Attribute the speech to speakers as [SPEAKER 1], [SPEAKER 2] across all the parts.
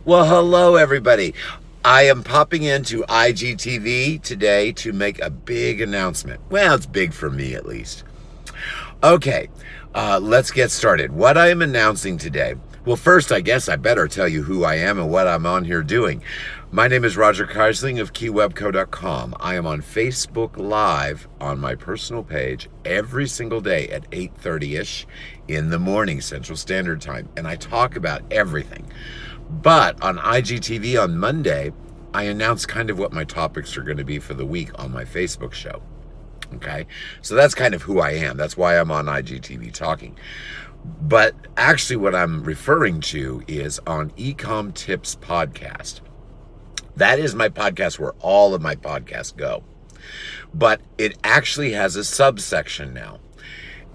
[SPEAKER 1] Well, hello, everybody. I am popping into IGTV today to make a big announcement. Well, it's big for me at least. Okay, let's get started. What I am announcing today. Well, first, I guess I better tell you who I am and what I'm on here doing. My name is Roger Keisling of keywebco.com. I am on Facebook Live on my personal page every single day at 8:30ish in the morning, Central Standard Time, and I talk about everything. But on IGTV on Monday, I announce kind of what my topics are going to be for the week on my Facebook show. Okay, so that's kind of who I am. That's why I'm on IGTV talking. But actually, what I'm referring to is on Ecom Tips Podcast. That is my podcast where all of my podcasts go. But it actually has a subsection now.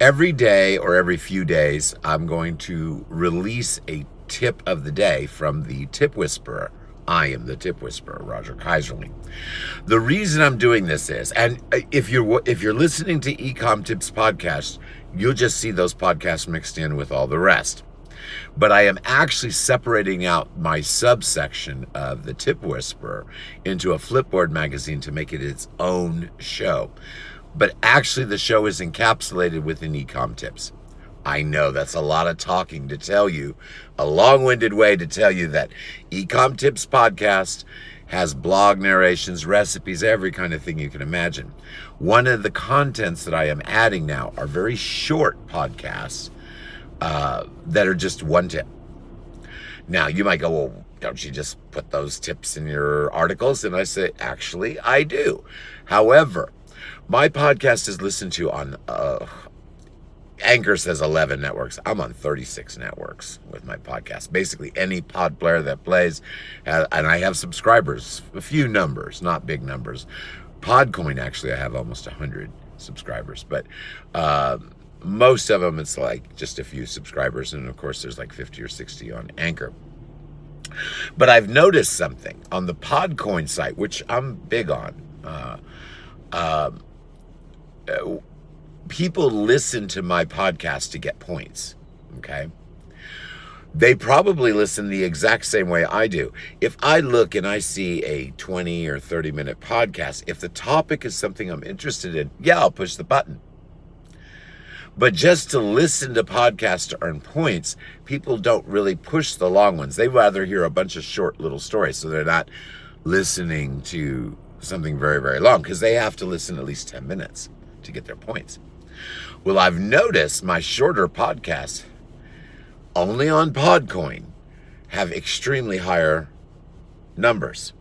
[SPEAKER 1] Every day or every few days, I'm going to release a tip of the day from the Tip Whisperer. I am the Tip Whisperer, Roger Kaiserling. The reason I'm doing this is, and if you're listening to Ecom Tips Podcast, you'll just see those podcasts mixed in with all the rest. But I am actually separating out my subsection of the Tip Whisperer into a Flipboard magazine to make it its own show. But actually the show is encapsulated within Ecom Tips. I know that's a lot of talking to tell you, a long-winded way to tell you that Ecom Tips Podcast has blog narrations, recipes, every kind of thing you can imagine. One of the contents that I am adding now are very short podcasts that are just one tip. Now, you might go, well, don't you just put those tips in your articles? And I say, actually, I do. However, my podcast is listened to on Anchor says 11 networks. I'm on 36 networks with my podcast. Basically, any pod player that plays, and I have subscribers, a few numbers, not big numbers. Podcoin, actually, I have almost 100 subscribers, but most of them, it's like just a few subscribers, and of course, there's like 50 or 60 on Anchor. But I've noticed something on the Podcoin site, which I'm big on. People listen to my podcast to get points, okay? They probably listen the exact same way I do. If I look and I see a 20 or 30-minute podcast, if the topic is something I'm interested in, yeah, I'll push the button. But just to listen to podcasts to earn points, people don't really push the long ones. They rather hear a bunch of short little stories, so they're not listening to something very, very long, because they have to listen at least 10 minutes to get their points. Well, I've noticed my shorter podcasts, only on Podcoin, have extremely higher numbers.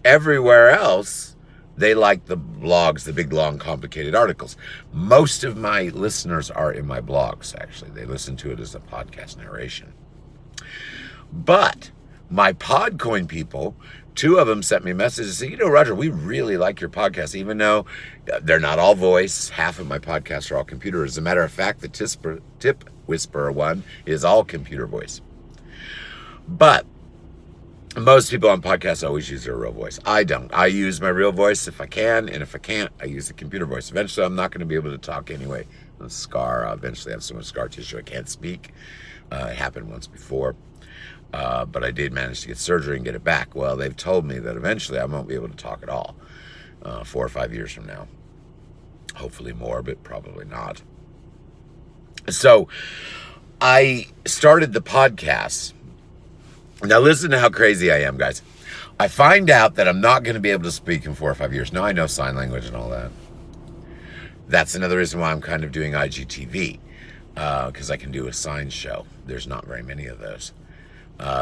[SPEAKER 1] Everywhere else, they like the blogs, the big, long, complicated articles. Most of my listeners are in my blogs, actually. They listen to it as a podcast narration. But my Podcoin people, two of them sent me messages and said, Roger, we really like your podcast, even though they're not all voice. Half of my podcasts are all computer. As a matter of fact, the Tip Whisperer one is all computer voice. But most people on podcasts always use their real voice. I don't. I use my real voice if I can, and if I can't, I use the computer voice. Eventually, I'm not going to be able to talk anyway. The scar, I'll eventually have so much scar tissue I can't speak. It happened once before. But I did manage to get surgery and get it back. Well, they've told me that eventually I won't be able to talk at all 4 or 5 years from now. Hopefully more, but probably not. So I started the podcast. Now listen to how crazy I am, guys. I find out that I'm not going to be able to speak in 4 or 5 years. Now I know sign language and all that. That's another reason why I'm kind of doing IGTV, because I can do a sign show. There's not very many of those.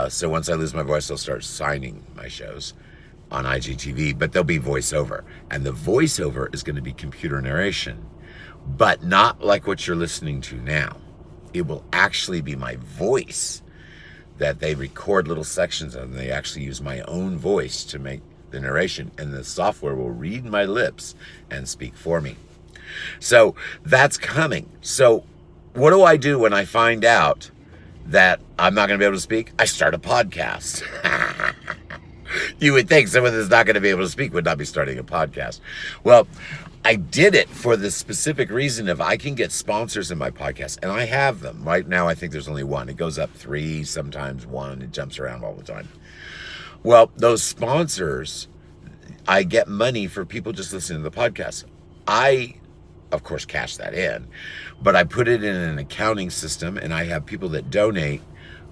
[SPEAKER 1] So once I lose my voice, I'll start signing my shows on IGTV, but they'll be voiceover. And the voiceover is going to be computer narration, but not like what you're listening to now. It will actually be my voice that they record little sections of, and they actually use my own voice to make the narration, and the software will read my lips and speak for me. So that's coming. So what do I do when I find out that I'm not going to be able to speak? I start a podcast. You would think someone that's not going to be able to speak would not be starting a podcast. Well, I did it for the specific reason of I can get sponsors in my podcast, and I have them. Right now, I think there's only one. It goes up 3, sometimes 1. It jumps around all the time. Well, those sponsors, I get money for people just listening to the podcast. I, of course, cash that in, but I put it in an accounting system, and I have people that donate.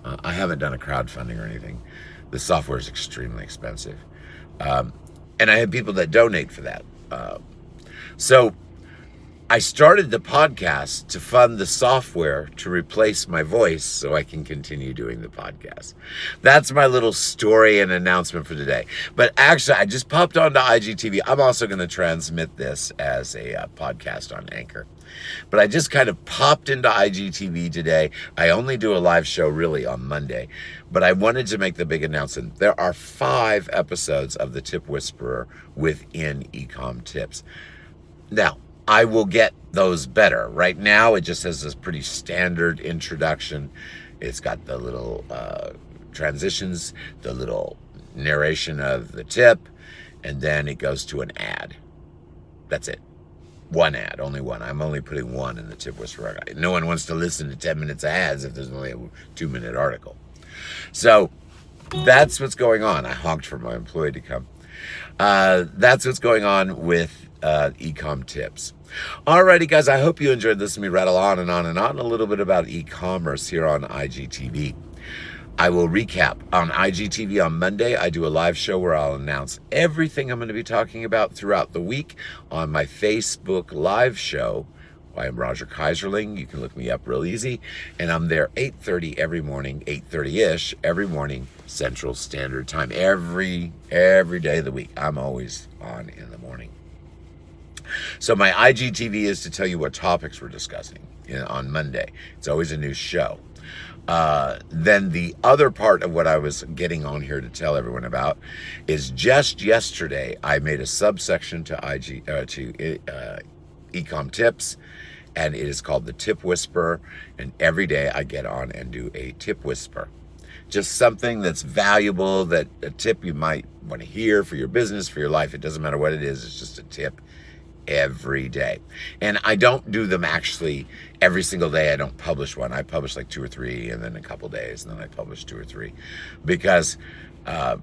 [SPEAKER 1] I haven't done a crowdfunding or anything. The software is extremely expensive. And I have people that donate for that. So I started the podcast to fund the software to replace my voice so I can continue doing the podcast. That's my little story and announcement for today. But actually, I just popped onto IGTV. I'm also going to transmit this as a podcast on Anchor. But I just kind of popped into IGTV today. I only do a live show really on Monday. But I wanted to make the big announcement. There are 5 episodes of The Tip Whisperer within Ecom Tips. Now, I will get those better. Right now, it just has this pretty standard introduction. It's got the little transitions, the little narration of the tip, and then it goes to an ad. That's it. One ad, only one. I'm only putting one in the Tip Whisperer. No one wants to listen to 10 minutes of ads if there's only a 2-minute article. So that's what's going on. I honked for my employee to come. That's what's going on with Ecom Tips. Alrighty, guys, I hope you enjoyed listening to me rattle on and on and on a little bit about e-commerce here on IGTV. I will recap. On IGTV on Monday, I do a live show where I'll announce everything I'm going to be talking about throughout the week on my Facebook live show. I am Roger Kaiserling. You can look me up real easy. And I'm there 8:30 every morning, 8:30-ish every morning, Central Standard Time. Every day of the week. I'm always on in the morning. So my IGTV is to tell you what topics we're discussing on Monday. It's always a new show. Then the other part of what I was getting on here to tell everyone about is just yesterday I made a subsection to Ecom Tips, and it is called the Tip Whisperer. And every day I get on and do a tip whisper. Just something that's valuable, that a tip you might want to hear for your business, for your life. It doesn't matter what it is. It's just a tip every day. And I don't do them actually every single day. I don't publish one. I publish like 2 or 3, and then a couple days, and then I publish 2 or 3, because I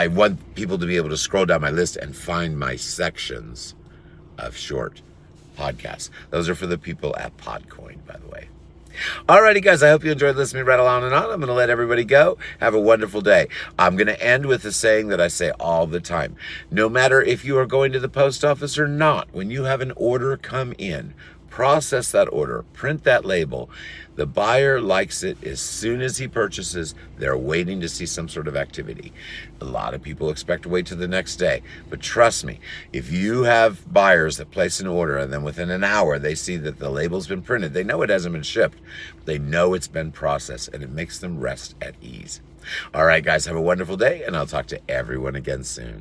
[SPEAKER 1] want people to be able to scroll down my list and find my sections of short podcasts. Those are for the people at Podcoin, by the way. Alrighty, guys, I hope you enjoyed listening to me rattle on and on. I'm going to let everybody go. Have a wonderful day. I'm going to end with a saying that I say all the time. No matter if you are going to the post office or not, when you have an order come in, process that order, print that label. The buyer likes it as soon as he purchases. They're waiting to see some sort of activity. A lot of people expect to wait till the next day. But trust me, if you have buyers that place an order and then within an hour they see that the label's been printed, they know it hasn't been shipped. They know it's been processed, and it makes them rest at ease. All right, guys, have a wonderful day, and I'll talk to everyone again soon.